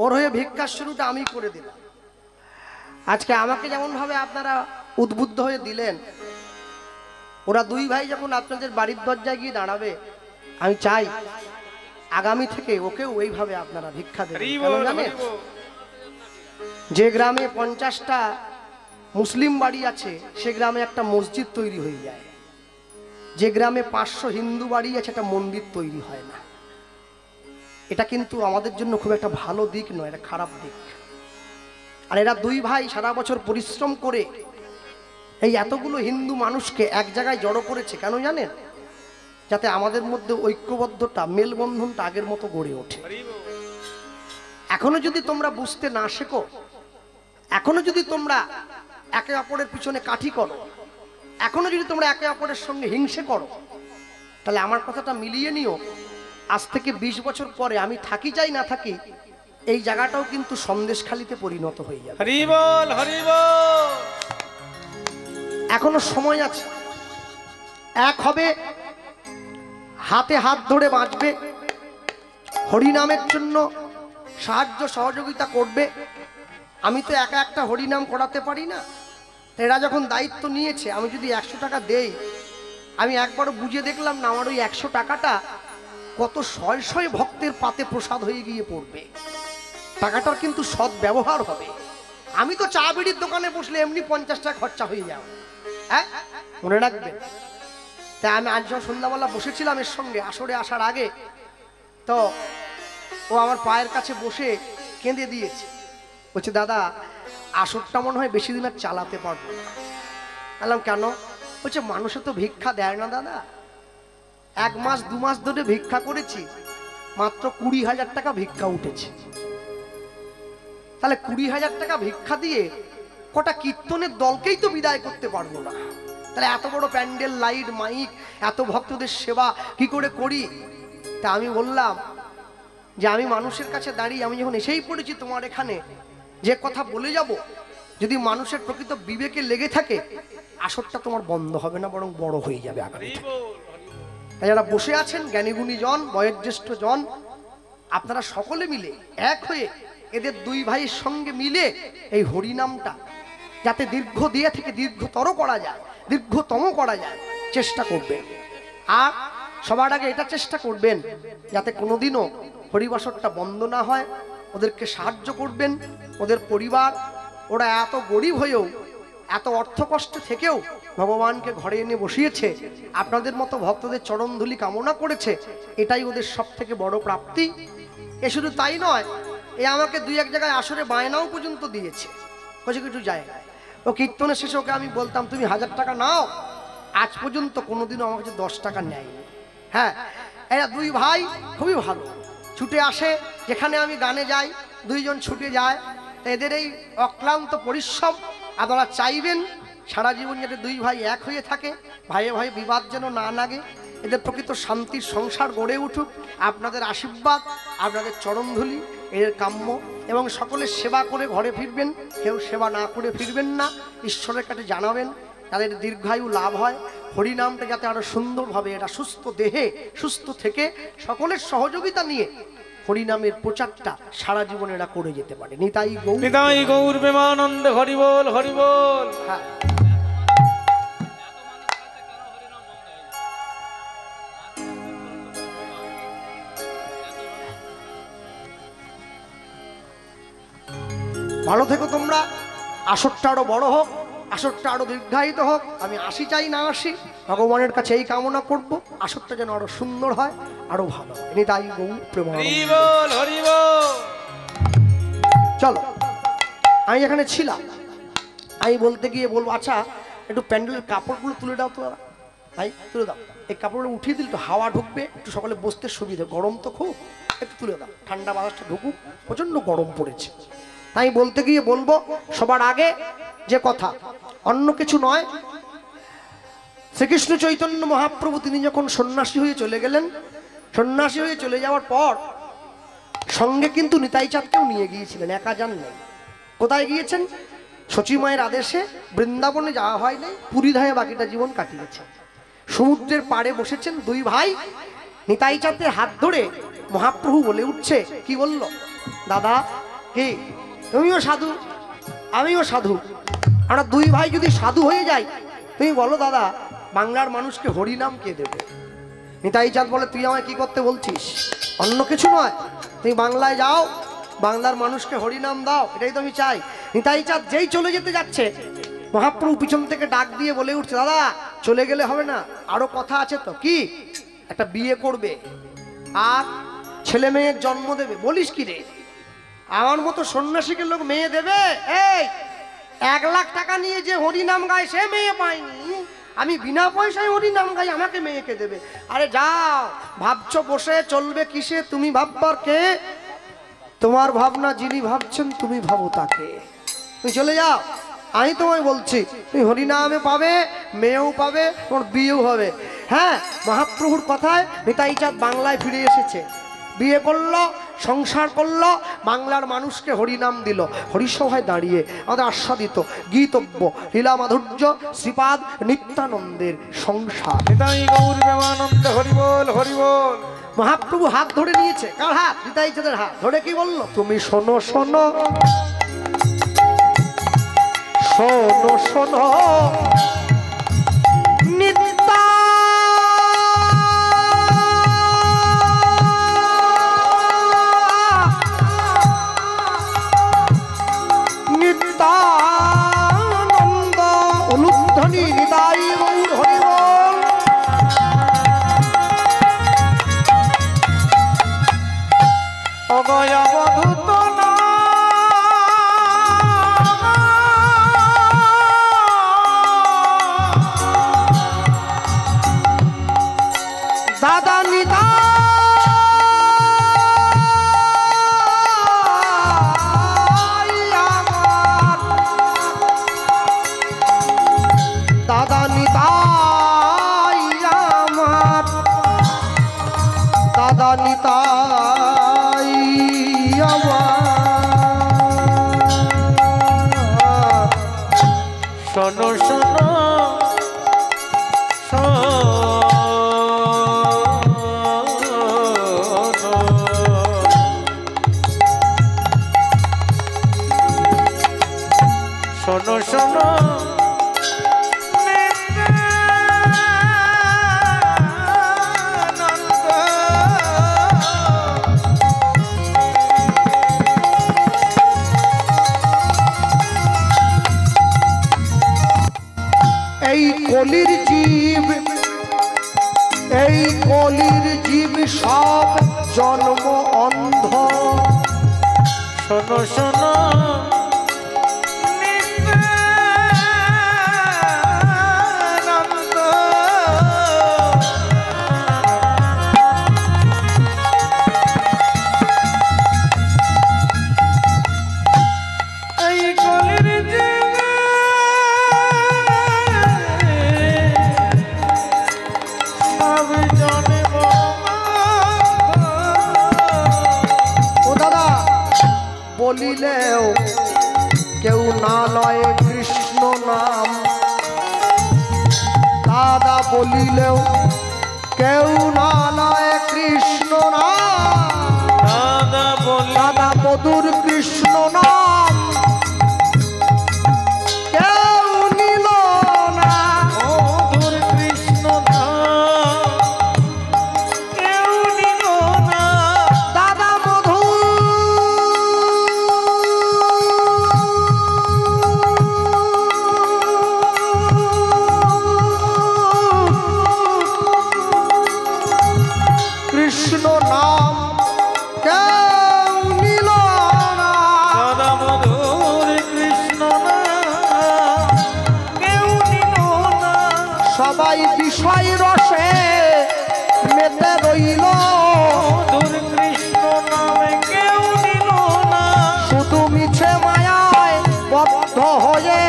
ওর হয়ে ভিক্ষার শুরুটা আমি করে দিলাম। আজকে আমাকে যেমন ভাবে আপনারা উদ্বুদ্ধ হয়ে দিলেন, ওরা দুই ভাই যখন আপনাদের বাড়ির দরজায় গিয়ে দাঁড়াবে, আমি চাই আগামী থেকে ওকেও ওইভাবে আপনারা ভিক্ষা দেবেন। কেন জানেন? যে গ্রামে 50টা মুসলিম বাড়ি আছে সে গ্রামে একটা মসজিদ তৈরি হয়ে যায়, যে গ্রামে 500 হিন্দু বাড়ি আছে একটা মন্দির তৈরি হয় না। এটা কিন্তু আমাদের জন্য খুব একটা ভালো দিক নয়, এটা খারাপ দিক। আর এরা দুই ভাই সারা বছর পরিশ্রম করে এই এতগুলো হিন্দু মানুষকে এক জায়গায় জড়ো করেছে। কেন জানেন? যাতে আমাদের মধ্যে ঐক্যবদ্ধতা, মেলবন্ধনটা আগের মতো গড়ে ওঠে। এখনো যদি তোমরা বুঝতে না শেখো, এখনো যদি তোমরা একে অপরের পিছনে কাঠি করো, এখনো যদি তোমরা একে অপরের সঙ্গে হিংসে করো, তাহলে আমার কথাটা মিলিয়ে নিও, আজ থেকে 20 বছর পরে আমি থাকি চাই না থাকি, এই জায়গাটাও কিন্তু সন্দেশখালিতে পরিণত হয়ে যাবে। হরি বল, হরি বল। এখনো সময় আছে, এক হবে, হাতে হাত ধরে বাঁচবে, হরিনামের জন্য সাহায্য সহযোগিতা করবে। আমি তো একা একটা হরিনাম করাতে পারি না। এরা যখন দায়িত্ব নিয়েছে, আমি যদি 100 টাকা দেই, আমি একবারও বুঝে দেখলাম না আমার ওই 100 টাকাটা কত শয় শয় ভক্তের পাতে প্রসাদ হয়ে গিয়ে পড়বে। টাকাটার কিন্তু সৎ ব্যবহার হবে। আমি তো চা বিড়ির দোকানে বসলে এমনি 50 টাকা খরচা হয়ে যাবে, হ্যাঁ, মনে রাখবেন। তাই আমি আজ যখন সন্ধ্যাবেলা বসেছিলাম এর সঙ্গে আসরে আসার আগে, তো ও আমার পায়ের কাছে বসে কেঁদে দিয়েছে। বলছে, দাদা আসরটা মনে হয় বেশি দিন আর চালাতে পারবো না। বললাম, কেন? বলছে, মানুষে তো ভিক্ষা দেয় না দাদা। 1 মাস 2 মাস ধরে ভিক্ষা করেছি, মাত্র 20,000 টাকা ভিক্ষা উঠেছে। তাহলে 20,000 টাকা ভিক্ষা দিয়ে কটা কীর্তনের দলকেই তো বিদায় করতে পারবো না। তাহলে এত বড় প্যান্ডেল, লাইট, মাইক, এত ভক্তদের সেবা কি করে করি? তা আমি বললাম যে আমি মানুষের কাছে দাঁড়িয়ে, আমি যখন এসেই পড়েছি তোমার এখানে, যে কথা বলে যাব, যদি মানুষের প্রকৃত বিবেকে লেগে থাকে, আসরটা তোমার বন্ধ হবে না, বরং বড় হয়ে যাবে আগামী থেকে। তাই যারা বসে আছেন, জ্ঞানীগুণী জন, বয়োজ্যেষ্ঠ জন, আপনারা সকলে মিলে এক হয়ে এদের দুই ভাইয়ের সঙ্গে মিলে এই হরিনামটা যাতে দীর্ঘ দিয়ে থেকে দীর্ঘতর করা যায়, দীর্ঘতম করা যায়, চেষ্টা করবেন। আর সবার আগে এটা চেষ্টা করবেন যাতে কোনোদিনও হরিবাসরটা বন্ধ না হয়। ওদেরকে সাহায্য করবেন। ওদের পরিবার, ওরা এত গরিব হয়েও, এত অর্থ কষ্ট থেকেও ভগবানকে ঘরে এনে বসিয়েছে, আপনাদের মতো ভক্তদের চরণধুলি কামনা করেছে। এটাই ওদের সব থেকে বড় প্রাপ্তি। এ শুধু তাই নয়, এ আমাকে 2-1 জায়গায় আসরে বায়নাও পর্যন্ত দিয়েছে। বলছে কিছু যায়, ও কীর্তনের শেষে ওকে আমি বলতাম, তুমি 1000 টাকা নাও। আজ পর্যন্ত কোনোদিনও আমার কাছে 10 টাকা নেয়নি। হ্যাঁ, এরা দুই ভাই খুবই ভালো, ছুটে আসে যেখানে আমি গানে যাই, দুইজন ছুটে যায়। এদের এই অক্লান্ত পরিশ্রম আপনারা চাইবেন সারা জীবন যাতে দুই ভাই এক হয়ে থাকে, ভাইয়ে ভাই বিবাদ যেন না লাগে, এদের প্রকৃত শান্তির সংসার গড়ে উঠুক। আপনাদের আশীর্বাদ, আপনাদের চরণধুলি এর কাম্য। এবং সকলের সেবা করে ঘরে ফিরবেন, কেউ সেবা না করে ফিরবেন না। ঈশ্বরের কাছে জানাবেন তাদের দীর্ঘায়ু লাভ হয়। হরিনামটা যাতে আরো সুন্দরভাবে, এটা সুস্থ দেহে সুস্থ থেকে সকলের সহযোগিতা নিয়ে হরিনামের প্রচারটা সারা জীবন এরা করে যেতে পারে। নিতাই গৌর, নিতাই গৌর প্রেমানন্দে। হরি বল, হরি বল। হ্যাঁ, ভালো থেকো তোমরা। আসরটা আরো বড় হোক, আসরটা আরো দীর্ঘায়িত হোক। আমি আসি চাই না আসি, ভগবানের কাছে এই কামনা করব, আসরটা যেন আরো সুন্দর হয়, আরো ভালো হয়। নিতাই গৌর প্রেমানন্দে। হরি বল, হরি বল। চলো, আমি এখানে ছিলাম, আমি বলতে গিয়ে বলবো, আচ্ছা একটু প্যান্ডেলের কাপড়গুলো তুলে দাও তো দাদা, ভাই তুলে দাও। এই কাপড়গুলো উঠিয়ে দিলে তো হাওয়া ঢুকবে, একটু সকালে বসতে সুবিধা, গরম তো খুব, একটু তুলে দাও, ঠান্ডা বাতাসটা ঢুকুক, প্রচন্ড গরম পড়েছে। তাই বলতে গিয়ে বলবো, সবার আগে যে কথা, অন্য কিছু নয়, শ্রীকৃষ্ণ চৈতন্য মহাপ্রভু তিনি যখন সন্ন্যাসী হয়ে চলে গেলেন, সন্ন্যাসী হয়ে চলে যাওয়ার পর সঙ্গে কিন্তু নিতাই চাঁদকেও নিয়ে গিয়েছিলেন, একা যান নাই। কোথায় গিয়েছেন? শচী মায়ের আদেশে বৃন্দাবনে যাওয়া হয় নাই, পুরী ধায়ে বাকিটা জীবন কাটিয়েছেন। সমুদ্রের পাড়ে বসেছেন দুই ভাই, নিতাই চাঁদের হাত ধরে মহাপ্রভু বলে উঠছে, কি বলল? দাদা কি তুমিও সাধু আমিও সাধু, আমরা দুই ভাই যদি সাধু হয়ে যাই, তুমি বলো দাদা বাংলার মানুষকে হরিনাম কে দেবে? নিতাই চাঁদ বলে তুই আমায় কি করতে বলছিস? অন্য কিছু নয়, তুমি বাংলায় যাও, বাংলার মানুষকে হরিনাম দাও, এটাই তো আমি চাই। নিতাই চাঁদ যেই চলে যেতে যাচ্ছে, মহাপ্রভু পিছন থেকে ডাক দিয়ে বলে উঠছে, দাদা চলে গেলে হবে না, আরো কথা আছে তো। কি? একটা বিয়ে করবে আর ছেলে মেয়ের জন্ম দেবে। বলিস কি রে? আমার মতো সন্ন্যাসীকে লোক মেয়ে দেবে? এই 1 লাখ টাকা নিয়ে যে হরিনাম গায় সে মেয়ে পায়নি, আমি বিনা পয়সায় হরিনাম গাই, আমাকে মেয়েকে দেবে? আরে যাও, ভাবছো বসে চলবে কিসে? তুমি ভাববার কে? তোমার ভাবনা যিনি ভাবছেন তুমি ভাবো তাকে। তুমি চলে যাও, আমি তোমায় বলছি তুমি হরিনামে পাবে, মেয়েও পাবে, তোমার বিয়েও হবে। হ্যাঁ, মহাপ্রভুর কথায় নিতাই চাঁদ বাংলায় ফিরে এসেছে, বিয়ে করলো, সংসার করলো, বাংলার মানুষকে হরিনাম দিল। হরিসভায় দাঁড়িয়ে আমাদের আস্বাদিত গীতব্য লীলা মাধুর্য শ্রীপাদ নিত্যানন্দের সংসার। নিতাই গৌর প্রেমানন্দ হরি বল হরি বল। মহাপ্রভু হাত ধরে নিয়েছে। কার হাত? নিতাই চাঁদের হাত ধরে কি বলল? তুমি শোনো শোনো শোনো শোনো নিত্যা নিত্যানন্দ অনুধ্বনি নিতাই গৌর হরি বল। অগয় অবধূত দাদা নিতাই আমার, দাদা নিতাই আমার, দাদা নিতাই আমার। শোনো শোনো শোনো শোনো এই কলির জীব, এই কলির জীব সব জন্ম অন্ধ। শোনো শোনো নিত্যানন্দ। এই কলির জীবে সব জন্ম ও দাদা বলিলেও কেউ না লয় কৃষ্ণ নাম, দাদা বলিলেও কেউ না লয় কৃষ্ণ নাম, দাদা বলি দাদা মধুর কৃষ্ণ নাম কেউ নিল না। মধুর কৃষ্ণ নাম কেউ নিল না। দাদা মধু কৃষ্ণ নাম কেউ নিল না। দাদা মধুর কৃষ্ণ নাম কেউ নিল না। সবাই বিষয় রসে মেতে রইল, মধুর কৃষ্ণ নামে কেউ নিল না। শুধু মিছে মায়ায় বদ্ধ হয়ে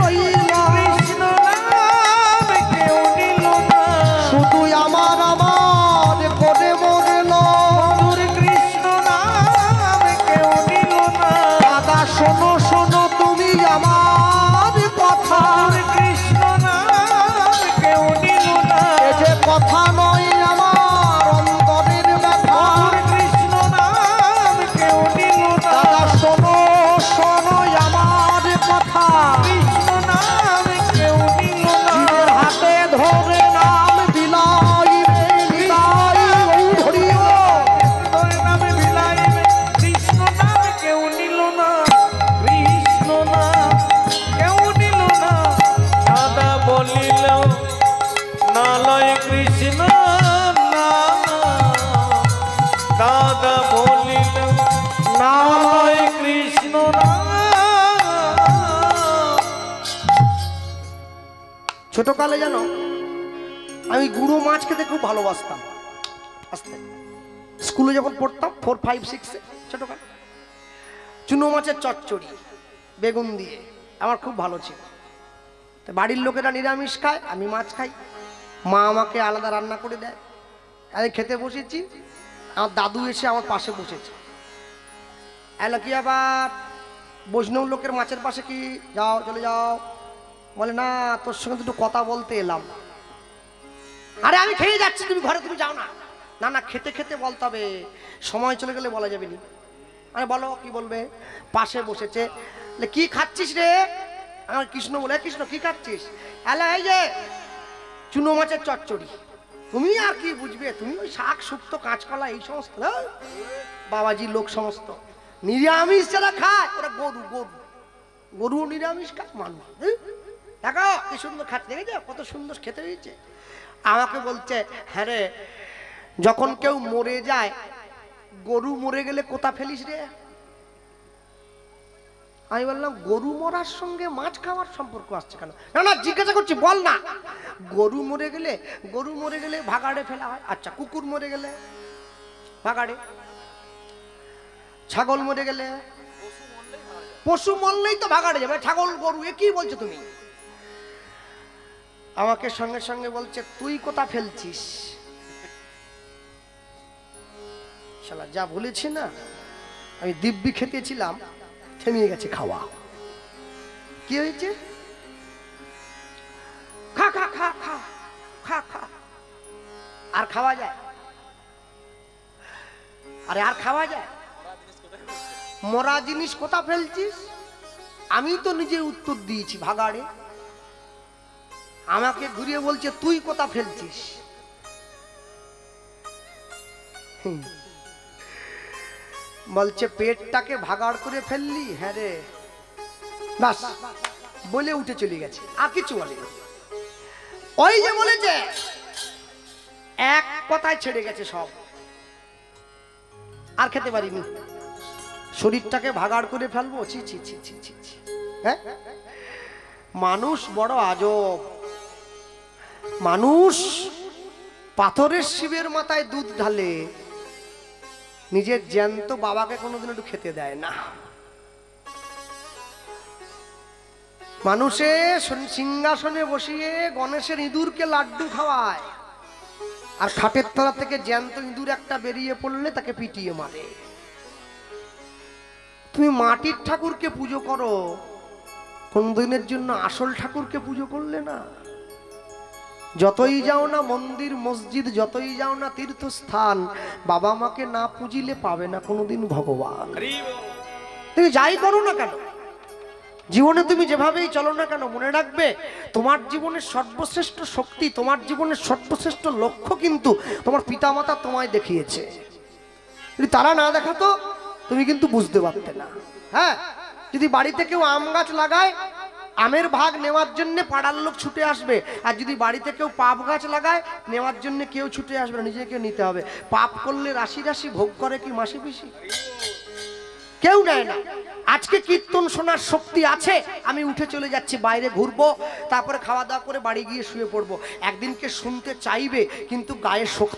রইল। কৃষ্ণ নামে কেউ নিল না। শুধু আমার আমার করে মরল। মধুর কৃষ্ণ নামে কেউ নিল না। দাদা শোনো শোনো তুমি আমার কথা, মধুর কৃষ্ণ নামে কেউ নিল না। এ যে ছোটকালে জানো আমি গুঁড়ো মাছ খেতে খুব ভালোবাসতাম। আস্তে স্কুলে যখন পড়তাম 4, 5, 6 ছোটকালে চুনো মাছের চচ্চড়ি বেগুন দিয়ে আমার খুব ভালো ছিল। তো বাড়ির লোকেরা নিরামিষ খায়, আমি মাছ খাই, মা আমাকে আলাদা রান্না করে দেয়। আমি খেতে বসেছি, আমার দাদু এসে আমার পাশে বসেছে। এলো কি আবার বৈষ্ণব লোকের মাছের পাশে কি, যাও চলে যাও। বলে না, তোর সঙ্গে দুটো কথা বলতে এলাম। আরে আমি খেয়ে যাচ্ছি, তুমি ঘরে তুমি যাও না। না না, খেতে খেতে বলতে হবে, সময় চলে গেলে বলা যাবে নি। আরে বলো কি বলবে। পাশে বসেছে, কি খাচ্ছিস রে? আমার কৃষ্ণ বলে, কৃষ্ণ কি খাচ্ছিস? এলা এই যে চুনো মাছের চচ্চড়ি। তুমি আর কি বুঝবে, তুমি ওই শাক শুক্তো কাঁচকলা এই সমস্ত বাবাজি লোক সমস্ত নিরামিষ যারা খায় ওরা গরু, গরু গরু নিরামিষ খায়, মানুষ দেখো কি সুন্দর খাচ্ছে, দেখেছ কত সুন্দর খেতে হয়েছে। আমাকে বলছে হ্যাঁ রে, যখন কেউ মরে যায়, গরু মরে গেলে কোথা ফেলিস রে? আমি বললাম গরু মরার সঙ্গে মাছ খাওয়ার সম্পর্ক আসছে কেন? না না জিজ্ঞাসা করছি, বল না। গরু মরে গেলে ভাগাড়ে ফেলা হয়। আচ্ছা, কুকুর মরে গেলে ভাগাড়ে, ছাগল মরে গেলে, পশু মরলেই তো ভাগাড়ে যাবে। ছাগল গরু এ কি বলছো তুমি? আমাকে সঙ্গে সঙ্গে বলছে তুই কোথা ফেলছিস? শালা যা বলেছি না, আমি দিব্যি খেতেছিলাম, থেমে গেছে খাওয়া। কি হয়েছে? খা খা খা খা খা খা। আর খাওয়া যায়? আরে আর খাওয়া যায়? মরা জিনিস কোথা ফেলছিস? আমি তো নিজে উত্তর দিয়েছি, ভাগাড়ে। আমাকে ঘুরিয়ে বলছে তুই কোথা ফেলছিস? বলছে পেটটাকে ভাগাড় করে ফেললি। হ্যাঁ রে, বাস বলে উঠে চলে গেছে, আর কিছু বলে। ওই যে বলেছে এক কথায় ছেড়ে গেছে সব, আর খেতে পারিনি। শরীরটাকে ভাগাড় করে ফেলবো? ছি ছি ছি ছি ছি ছি। হ্যাঁ, মানুষ বড় আজব। মানুষ পাথরের শিবের মাথায় দুধ ঢালে, নিজের জ্যান্ত বাবাকে কোনোদিন একটু খেতে দেয় না। মানুষে সিংহাসনে বসিয়ে গণেশের ইঁদুরকে লাড্ডু খাওয়ায়, আর খাটের তলা থেকে জ্যান্ত ইঁদুর একটা বেরিয়ে পড়লে তাকে পিটিয়ে মারে। তুমি মাটির ঠাকুরকে পুজো করো, কোনদিনের জন্য আসল ঠাকুরকে পুজো করলে না। যতই যাও না মন্দির মসজিদ, যতই যাও না তীর্থস্থান, বাবা মাকে না পুজিলে পাবে না কোনোদিন ভগবান। তুমি যাই করো না কেন, জীবনে তুমি যেভাবেই চলো না কেন, মনে রাখবে তোমার জীবনের সর্বশ্রেষ্ঠ শক্তি, তোমার জীবনের সর্বশ্রেষ্ঠ লক্ষ্য কিন্তু তোমার পিতামাতা তোমায় দেখিয়েছে। যদি তারা না দেখাতো তুমি কিন্তু বুঝতে পারতে না। হ্যাঁ, যদি বাড়িতে কেউ আম গাছ লাগায়, আমের ভাগ নেওয়ার জন্য পাড়ার লোক ছুটে আসবে, আর যদি বাড়িতে কেউ পাপ গাছ লাগায়, নেওয়ার জন্য কেউ ছুটে আসবে না, নিজেকে নিতে হবে। পাপ করলে রাশি রাশি, ভোগ করে কি মাসি পিসি? কেউ নেয় না। আজকে কীর্তন শোনার শক্তি আছে, আমি উঠে চলে যাচ্ছি, বাইরে ঘুরবো, তারপরে খাওয়া দাওয়া করে বাড়ি গিয়ে শুয়ে পড়বো। একদিনকে শুনতে চাইবে, কিন্তু গায়ে শক্তি